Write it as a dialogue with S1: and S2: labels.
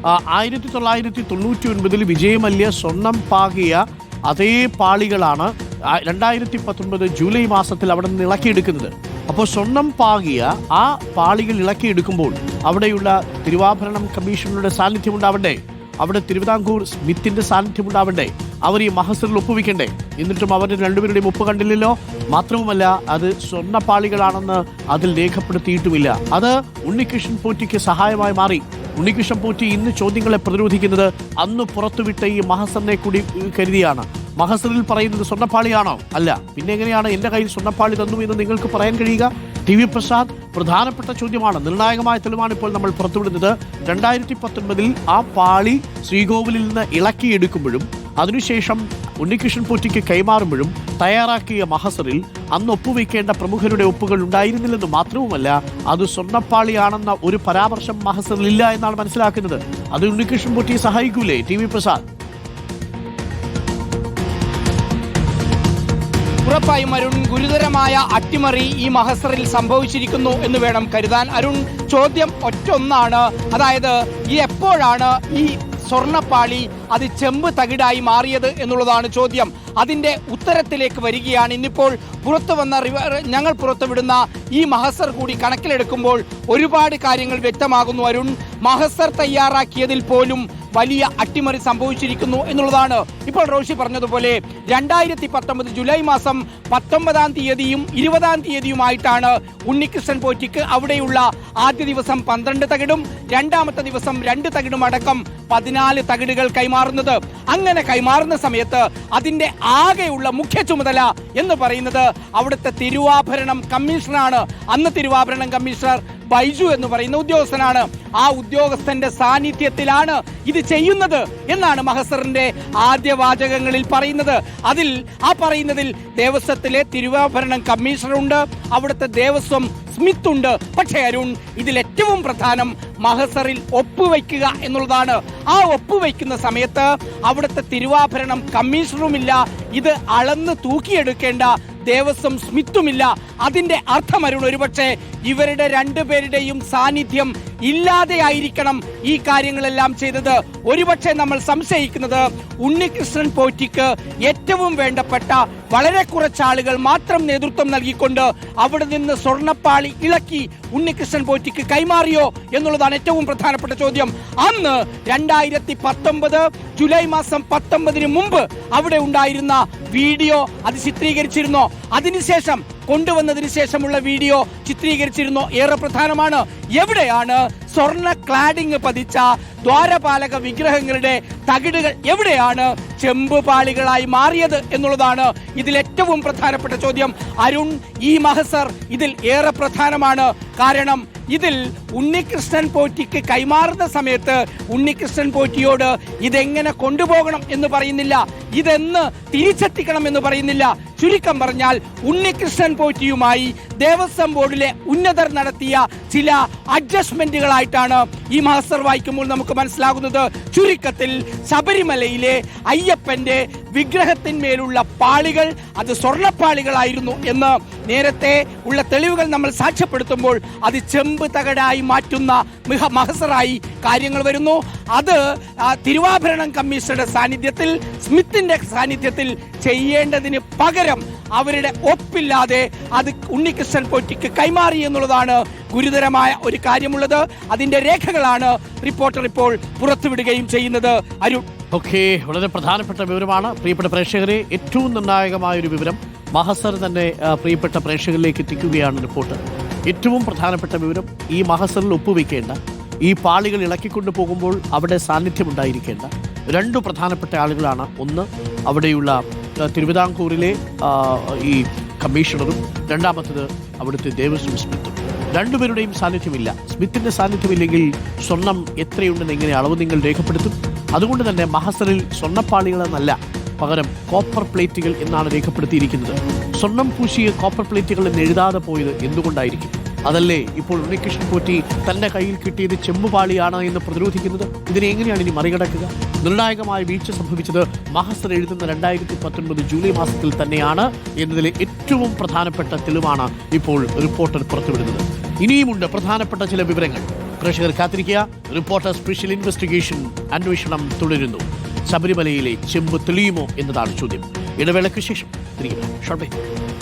S1: 1999 വിജയമല്യ സ്വർണം പാകിയ അതേ പാളികളാണ് 2019 ജൂലൈ മാസത്തിൽ അവിടെ നിന്ന് ഇളക്കിയെടുക്കുന്നത്. അപ്പോൾ സ്വർണം പാകിയ ആ പാളികൾ ഇളക്കിയെടുക്കുമ്പോൾ അവിടെയുള്ള തിരുവാഭരണം കമ്മീഷണറുടെ സാന്നിധ്യം ഉണ്ടാവണ്ടേ, അവിടെ തിരുവിതാംകൂർ സ്മിത്തിന്റെ സാന്നിധ്യം ഉണ്ടാവണ്ടേ, അവർ ഈ മഹസറിൽ ഒപ്പുവെക്കണ്ടേ? എന്നിട്ടും അവർ രണ്ടുപേരുടെയും ഒപ്പ് കണ്ടില്ലല്ലോ. മാത്രവുമല്ല, അത് സ്വർണ്ണപ്പാളികളാണെന്ന് അതിൽ രേഖപ്പെടുത്തിയിട്ടുമില്ല. അത് ഉണ്ണികൃഷ്ണൻ പോറ്റിക്ക് സഹായമായി മാറി. ഉണ്ണികൃഷ്ണൻ പോറ്റി ഇന്ന് ചോദ്യങ്ങളെ പ്രതിരോധിക്കുന്നത് അന്ന് പുറത്തുവിട്ട ഈ മഹസറിനെ കൂടി കരുതിയാണ്. മഹസറിൽ പറയുന്നത് സ്വർണ്ണപ്പാളിയാണോ? അല്ല. പിന്നെ എങ്ങനെയാണ് എൻ്റെ കയ്യിൽ സ്വർണ്ണപ്പാളി തന്നു എന്ന് നിങ്ങൾക്ക് പറയാൻ കഴിയുക? ടി വി പ്രസാദ്, പ്രധാനപ്പെട്ട ചോദ്യമാണ്, നിർണായകമായ തെളിവാണ് ഇപ്പോൾ നമ്മൾ പുറത്തുവിടുന്നത്. 2019 ആ പാളി ശ്രീകോവിലിൽ നിന്ന് ഇളക്കിയെടുക്കുമ്പോഴും അതിനുശേഷം ഉണ്ണികൃഷ്ണൻ പോറ്റിക്ക് കൈമാറുമ്പോഴും തയ്യാറാക്കിയ മഹസറിൽ അന്ന് ഒപ്പുവെക്കേണ്ട പ്രമുഖരുടെ ഒപ്പുകൾ ഉണ്ടായിരുന്നില്ലെന്ന് മാത്രവുമല്ല, അത് സ്വർണ്ണപ്പാളിയാണെന്ന ഒരു പരാമർശം മഹസറിലില്ല എന്നാണ് മനസ്സിലാക്കുന്നത്. അത് ഉണ്ണികൃഷ്ണൻ പോറ്റിയെ സഹായിക്കൂലേ ടി വി പ്രസാദ്?
S2: ഉറപ്പായും അരുൺ, ഗുരുതരമായ അട്ടിമറി ഈ മഹസറിൽ സംഭവിച്ചിരിക്കുന്നു എന്ന് വേണം കരുതാൻ. അരുൺ, ചോദ്യം ഒറ്റൊന്നാണ്, അതായത് ഈ എപ്പോഴാണ് ഈ സ്വർണ്ണപ്പാളി അത് ചെമ്പ് തകിടായി മാറിയത് എന്നുള്ളതാണ് ചോദ്യം. അതിൻ്റെ ഉത്തരത്തിലേക്ക് വരികയാണ്. ഇന്നിപ്പോൾ ഞങ്ങൾ പുറത്തുവിടുന്ന ഈ മഹസർ കൂടി കണക്കിലെടുക്കുമ്പോൾ ഒരുപാട് കാര്യങ്ങൾ വ്യക്തമാകുന്നു അരുൺ. മഹസർ തയ്യാറാക്കിയതിൽ പോലും വലിയ അട്ടിമറി സംഭവിച്ചിരിക്കുന്നു എന്നുള്ളതാണ്. ഇപ്പോൾ റോഷി പറഞ്ഞതുപോലെ 2019 ജൂലൈ മാസം 19-ാം തീയതിയും 20-ാം തീയതിയുമായിട്ടാണ് ഉണ്ണികൃഷ്ണൻ പോറ്റിക്ക് അവിടെയുള്ള ആദ്യ ദിവസം 12 തകിടും രണ്ടാമത്തെ ദിവസം 2 തകിടും അടക്കം 14 തകിടുകൾ കൈമാറുന്നത്. അങ്ങനെ കൈമാറുന്ന സമയത്ത് അതിന്റെ ആകെയുള്ള മുഖ്യ ചുമതല എന്ന് പറയുന്നത് അവിടുത്തെ തിരുവാഭരണം കമ്മീഷണറാണ്. അന്ന് തിരുവാഭരണം കമ്മീഷണർ ബൈജു എന്ന് പറയുന്ന ഉദ്യോഗസ്ഥനാണ്. ആ ഉദ്യോഗസ്ഥന്റെ സാന്നിധ്യത്തിലാണ് ഇത് ചെയ്യുന്നത് എന്നാണ് മഹസറിന്റെ ആദ്യ വാചകങ്ങളിൽ പറയുന്നത്. പറയുന്നതിൽ ദേവസ്വത്തിലെ തിരുവാഭരണം കമ്മീഷണറുണ്ട്, അവിടുത്തെ ദേവസ്വം സ്മിത്ത് ഉണ്ട്. പക്ഷേ അരുൺ, ഇതിൽ ഏറ്റവും പ്രധാനം മഹസറിൽ ഒപ്പുവെക്കുക എന്നുള്ളതാണ്. ആ ഒപ്പുവെക്കുന്ന സമയത്ത് അവിടുത്തെ തിരുവാഭരണം കമ്മീഷണറുമില്ല, ഇത് അളന്ന് തൂക്കിയെടുക്കേണ്ട ദേവസ്വം സ്മിത്തുമില്ല. അതിന്റെ അർത്ഥം അരുൺ, ഒരുപക്ഷെ ഇവരുടെ രണ്ടുപേരുടെയും സാന്നിധ്യം ഇല്ലാതെയായിരിക്കണം ഈ കാര്യങ്ങളെല്ലാം ചെയ്തത്. ഒരുപക്ഷെ നമ്മൾ സംശയിക്കുന്നത് ഉണ്ണികൃഷ്ണൻ പോറ്റിക്ക് ഏറ്റവും വേണ്ടപ്പെട്ട വളരെ കുറച്ചാളുകൾ മാത്രം നേതൃത്വം നൽകിക്കൊണ്ട് അവിടെ നിന്ന് സ്വർണ്ണപ്പാളി ഇളക്കി ഉണ്ണികൃഷ്ണൻ പോറ്റിക്ക് കൈമാറിയോ എന്നുള്ളതാണ് ഏറ്റവും പ്രധാനപ്പെട്ട ചോദ്യം. അന്ന് 2019 ജൂലൈ മാസം 19 മുമ്പ് അവിടെ ഉണ്ടായിരുന്ന വീഡിയോ അത് ചിത്രീകരിച്ചിരുന്നോ? അതിനുശേഷം കൊണ്ടുവന്നതിന് ശേഷമുള്ള വീഡിയോ ചിത്രീകരിച്ചിരുന്നോ? ഏറെ പ്രധാനമാണ്. എവിടെയാണ് സ്വർണ്ണ ക്ലാഡിംഗ് പതിച്ച ദ്വാരപാലക വിഗ്രഹങ്ങളുടെ തകിടുകൾ എവിടെയാണ് ചെമ്പ് പാളികളായി മാറിയത് എന്നുള്ളതാണ് ഇതിൽ ഏറ്റവും പ്രധാനപ്പെട്ട ചോദ്യം. അരുൺ, ഈ മഹസർ ഇതിൽ ഏറെ പ്രധാനമാണ്. കാരണം ഇതിൽ ഉണ്ണികൃഷ്ണൻ പോറ്റിക്ക് കൈമാറുന്ന സമയത്ത് ഉണ്ണികൃഷ്ണൻ പോറ്റിയോട് ഇതെങ്ങനെ കൊണ്ടുപോകണം എന്ന് പറയുന്നില്ല, ഇതെന്ന് തിരിച്ചെത്തിക്കണം എന്ന് പറയുന്നില്ല. ചുരുക്കം പറഞ്ഞാൽ ഉണ്ണികൃഷ്ണൻ പോറ്റിയുമായി ദേവസ്വം ബോർഡിലെ ഉന്നതർ നടത്തിയ ചില അഡ്ജസ്റ്റ്മെന്റുകളായിട്ടാണ് ഈ മഹസർ വായിക്കുമ്പോൾ നമുക്ക് മനസ്സിലാകുന്നത്. ചുരുക്കത്തിൽ ശബരിമലയിലെ അയ്യപ്പന്റെ വിഗ്രഹത്തിന്മേലുള്ള പാളികൾ അത് സ്വർണ്ണപ്പാളികളായിരുന്നു എന്ന് നേരത്തെ ഉള്ള തെളിവുകൾ നമ്മൾ സാക്ഷ്യപ്പെടുത്തുമ്പോൾ അത് ചെമ്പ് തകടായി മാറ്റുന്ന മഹസറായി കാര്യങ്ങൾ വരുന്നു. അത് തിരുവാഭരണം കമ്മീഷണറുടെ സാന്നിധ്യത്തിൽ, സ്മിത്തിന്റെ സാന്നിധ്യത്തിൽ ചെയ്യേണ്ടതിന് പകരം അവരുടെ ഒപ്പില്ലാതെ അത് ഉണ്ണികൃഷ്ണൻ പോറ്റിക്ക് കൈമാറി എന്നുള്ളതാണ് ഗുരുതരമായ ഒരു കാര്യമുള്ളത്. അതിന്റെ രേഖകളാണ് റിപ്പോർട്ടർ ഇപ്പോൾ പുറത്തുവിടുകയും ചെയ്യുന്നത്. അരുൺ,
S1: ഓക്കെ, വളരെ പ്രധാനപ്പെട്ട വിവരമാണ് പ്രിയപ്പെട്ട പ്രേക്ഷകരെ. ഏറ്റവും നിർണായകമായ ഒരു വിവരം മഹസർ തന്നെ പ്രിയപ്പെട്ട പ്രേക്ഷകരിലേക്ക് എത്തിക്കുകയാണ് റിപ്പോർട്ടർ. ഏറ്റവും പ്രധാനപ്പെട്ട വിവരം, ഈ മഹസറിൽ ഒപ്പുവെക്കേണ്ട, ഈ പാളികൾ ഇളക്കിക്കൊണ്ടു പോകുമ്പോൾ അവിടെ സാന്നിധ്യമുണ്ടായിരിക്കേണ്ട 2 പ്രധാനപ്പെട്ട ആളുകളാണ്. ഒന്ന് അവിടെയുള്ള തിരുവിതാംകൂറിലെ ഈ കമ്മീഷണറും, രണ്ടാമത്തത് അവിടുത്തെ ദേവസ്വം സ്മിത്തും. രണ്ടുപേരുടെയും സാന്നിധ്യമില്ല. സ്മിത്തിന്റെ സാന്നിധ്യമില്ലെങ്കിൽ സ്വർണം എത്രയുണ്ടെന്ന് എങ്ങനെ അളവ് നിങ്ങൾ രേഖപ്പെടുത്തും? അതുകൊണ്ട് തന്നെ മഹസറിൽ സ്വർണ്ണപ്പാളികളെന്നല്ല, പകരം കോപ്പർ പ്ലേറ്റുകൾ എന്നാണ് രേഖപ്പെടുത്തിയിരിക്കുന്നത്. സ്വർണം പൂശിയ കോപ്പർ പ്ലേറ്റുകൾ എന്ന് എഴുതാതെ പോയത് എന്തുകൊണ്ടായിരിക്കും? അതല്ലേ ഇപ്പോൾ ഉണ്ണികൃഷ്ണൻ പോറ്റി തന്റെ കയ്യിൽ കിട്ടിയത് ചെമ്പുപാളിയാണ് എന്ന് പ്രതിരോധിക്കുന്നത്? ഇതിനെ എങ്ങനെയാണ് ഇനി മറികടക്കുക? നിർണായകമായ വീഴ്ച സംഭവിച്ചത് മഹസർ എഴുതുന്ന 2019 ജൂലൈ മാസത്തിൽ തന്നെയാണ് എന്നതിലെ ഏറ്റവും പ്രധാനപ്പെട്ട തെളിവാണ് ഇപ്പോൾ റിപ്പോർട്ടർ പുറത്തുവിടുന്നത്. ഇനിയുമുണ്ട് പ്രധാനപ്പെട്ട ചില വിവരങ്ങൾ. പ്രേക്ഷകർ കാത്തിരിക്കുക. റിപ്പോർട്ടർ സ്പെഷ്യൽ ഇൻവെസ്റ്റിഗേഷൻ അന്വേഷണം തുടരുന്നു. ശബരിമലയിലെ ചെമ്പ് തെളിയുമോ എന്നതാണ് ചോദ്യം. ഇടവേളയ്ക്ക് ശേഷം തിരികെ ഷോർട്ട് ബ്രേക്ക്.